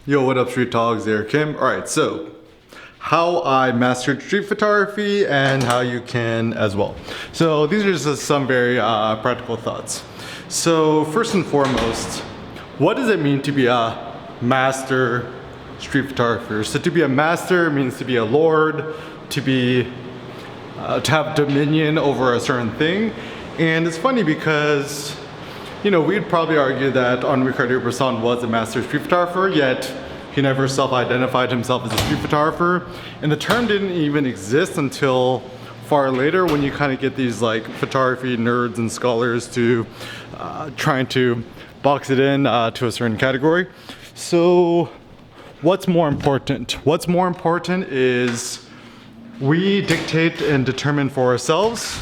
Yo, what up, Street Talks? There, Kim. All right, so how I mastered street photography and how you can as well. So these are just some very practical thoughts. So first and foremost, what does it mean to be a master street photographer? So to be a master means to be a lord, to have dominion over a certain thing. And it's funny because, you know, we'd probably argue that Henri Cartier-Bresson was a master street photographer, yet he never self-identified himself as a street photographer. And the term didn't even exist until far later, when you kind of get these like photography nerds and scholars to trying to box it in to a certain category. So what's more important? What's more important is we dictate and determine for ourselves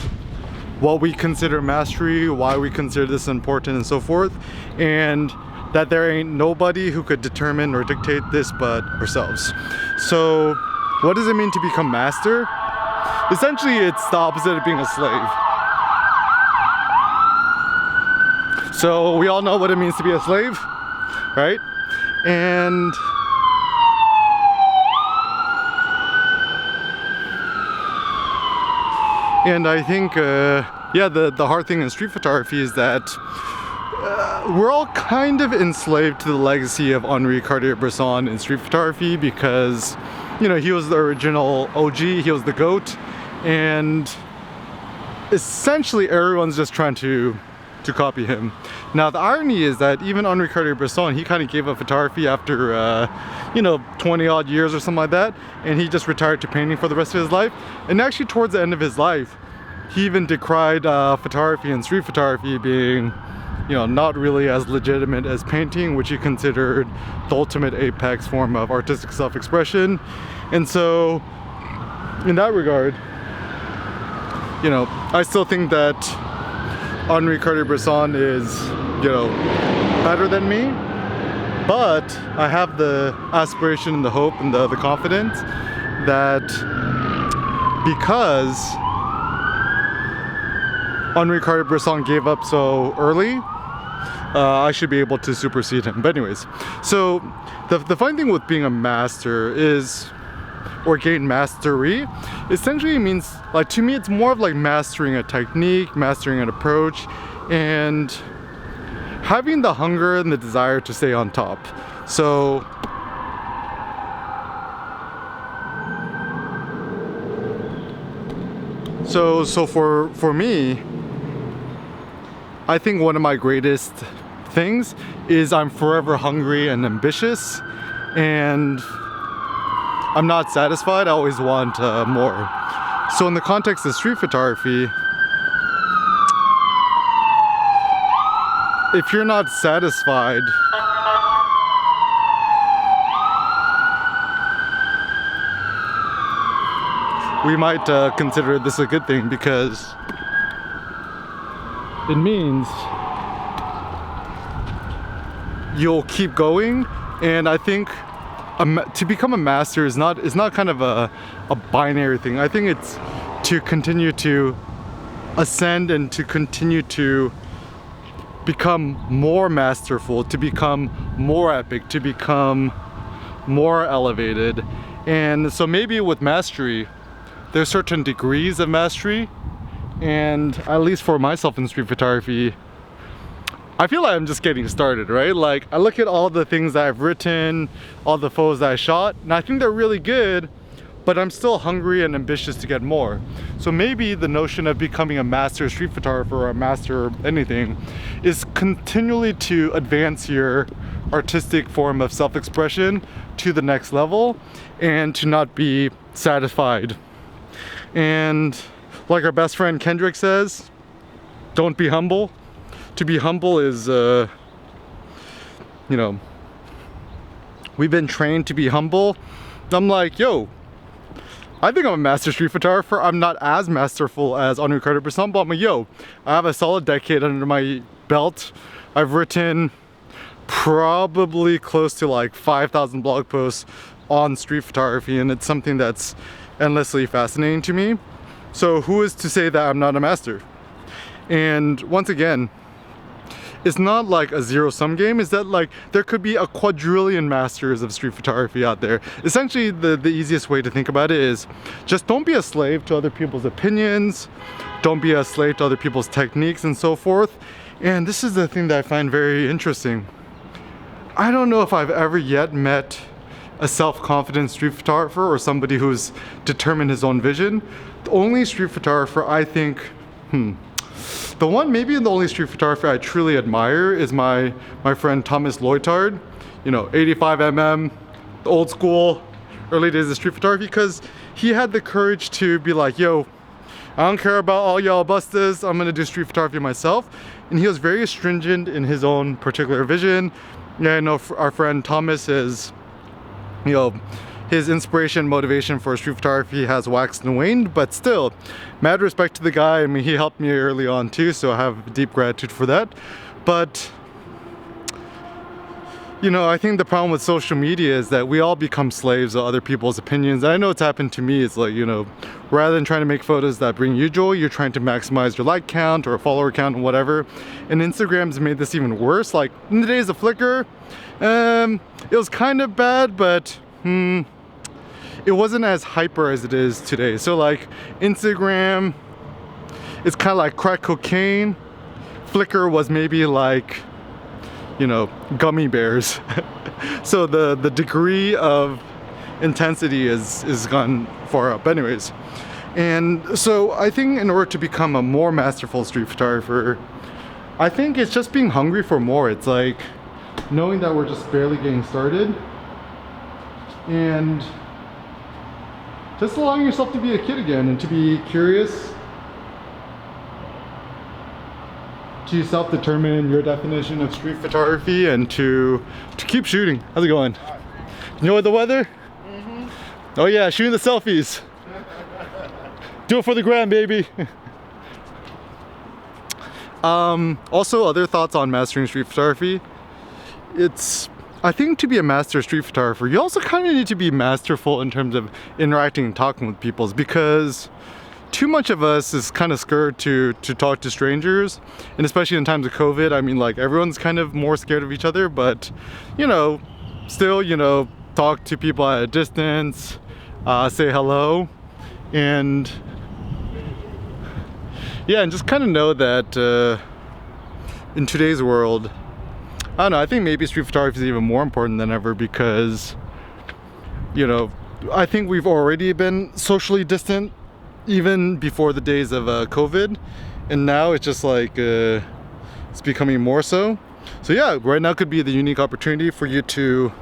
what we consider mastery, why we consider this important, and so forth, and that there ain't nobody who could determine or dictate this but ourselves. So what does it mean to become master? Essentially, it's the opposite of being a slave. So we all know what it means to be a slave, right? And I think, yeah, the hard thing in street photography is that we're all kind of enslaved to the legacy of Henri Cartier-Bresson in street photography because, you know, he was the original OG, he was the GOAT, and essentially everyone's just trying to copy him. Now the irony is that even Henri Cartier-Bresson, he kind of gave up photography after, you know, 20 odd years or something like that, and he just retired to painting for the rest of his life. And actually towards the end of his life, he even decried photography and street photography being, you know, not really as legitimate as painting, which he considered the ultimate apex form of artistic self-expression. And so in that regard, you know, I still think that Henri Cartier-Bresson is, you know, better than me, but I have the aspiration and the hope and the confidence that because Henri Cartier-Bresson gave up so early, I should be able to supersede him. But anyways, so the funny thing with being a master is, or gain mastery, essentially means, like, to me it's more of like mastering a technique, mastering an approach, and having the hunger and the desire to stay on top. So for me, I think one of my greatest things is I'm forever hungry and ambitious, and I'm not satisfied. I always want more. So in the context of street photography, if you're not satisfied, we might consider this a good thing, because it means you'll keep going. And I think to become a master is not kind of a binary thing. I think it's to continue to ascend and to continue to become more masterful, to become more epic, to become more elevated. And so maybe with mastery, there's certain degrees of mastery, and at least for myself in street photography, I feel like I'm just getting started, right? Like, I look at all the things that I've written, all the photos that I shot, and I think they're really good, but I'm still hungry and ambitious to get more. So maybe the notion of becoming a master street photographer or a master anything is continually to advance your artistic form of self-expression to the next level and to not be satisfied. And like our best friend Kendrick says, don't be humble. To be humble is, you know, we've been trained to be humble. I'm like, yo, I think I'm a master street photographer. I'm not as masterful as Henri Cartier-Bresson, but I'm like, yo, I have a solid decade under my belt. I've written probably close to like 5,000 blog posts on street photography, and it's something that's endlessly fascinating to me. So who is to say that I'm not a master? And once again, it's not like a zero-sum game, is that like there could be a quadrillion masters of street photography out there. Essentially, the easiest way to think about it is just don't be a slave to other people's opinions, don't be a slave to other people's techniques and so forth. And this is the thing that I find very interesting. I don't know if I've ever yet met a self-confident street photographer or somebody who's determined his own vision. The only street photographer I think, the only street photographer I truly admire is my friend Thomas Loitard. You know, 85mm, the old school, early days of street photography, because he had the courage to be like, yo, I don't care about all y'all bustas, I'm gonna do street photography myself. And he was very stringent in his own particular vision. Yeah, I know our friend Thomas is, you know, his inspiration, motivation for street photography has waxed and waned, but still, mad respect to the guy. I mean, he helped me early on too, so I have deep gratitude for that. But, you know, I think the problem with social media is that we all become slaves of other people's opinions. And I know it's happened to me. It's like, you know, rather than trying to make photos that bring you joy, you're trying to maximize your like count or follower count and whatever. And Instagram's made this even worse. Like in the days of Flickr, it was kind of bad, but it wasn't as hyper as it is today. So like Instagram, it's kind of like crack cocaine. Flickr was maybe like, you know, gummy bears. So the degree of intensity is gone far up. Anyways, and so I think in order to become a more masterful street photographer, I think it's just being hungry for more. It's like knowing that we're just barely getting started and just allowing yourself to be a kid again and to be curious, to self-determine your definition of street photography and to keep shooting. How's it going? Enjoy the weather? Oh yeah, shooting the selfies. Do it for the gram, baby. Also, other thoughts on mastering street photography. I think to be a master street photographer, you also kind of need to be masterful in terms of interacting and talking with people, because too much of us is kind of scared to talk to strangers, and especially in times of COVID, I mean, like everyone's kind of more scared of each other, but you know, still, you know, talk to people at a distance, say hello, and yeah, and just kind of know that in today's world, I don't know, I think maybe street photography is even more important than ever, because, you know, I think we've already been socially distant even before the days of COVID, and now it's just like it's becoming more so. So yeah, right now could be the unique opportunity for you to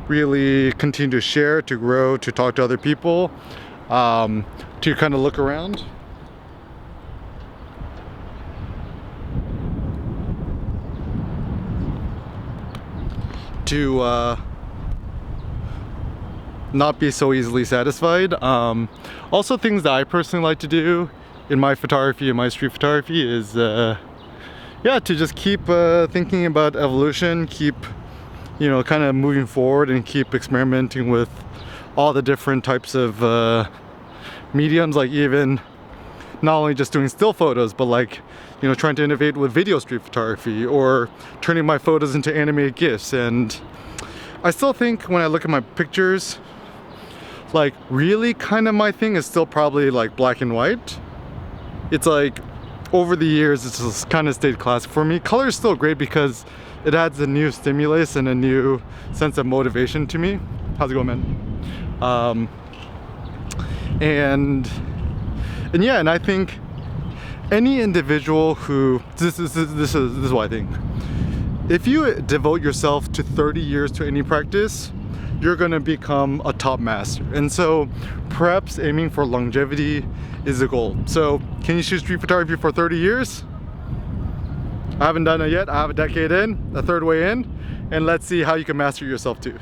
really continue to share, to grow, to talk to other people, to kind of look around. To not be so easily satisfied. Also, things that I personally like to do in my photography and my street photography is yeah, to just keep thinking about evolution, keep, you know, kind of moving forward, and keep experimenting with all the different types of mediums, like even not only just doing still photos, but like, you know, trying to innovate with video street photography or turning my photos into animated GIFs. And I still think when I look at my pictures, like really kind of my thing is still probably like black and white. It's like over the years it's just kind of stayed classic for me. Color is still great because it adds a new stimulus and a new sense of motivation to me. How's it going, man? And yeah, and I think any individual who, this is what I think. If you devote yourself to 30 years to any practice, you're gonna become a top master. And so perhaps aiming for longevity is the goal. So can you shoot street photography for 30 years? I haven't done it yet. I have a decade in, a third way in, and let's see how you can master yourself too.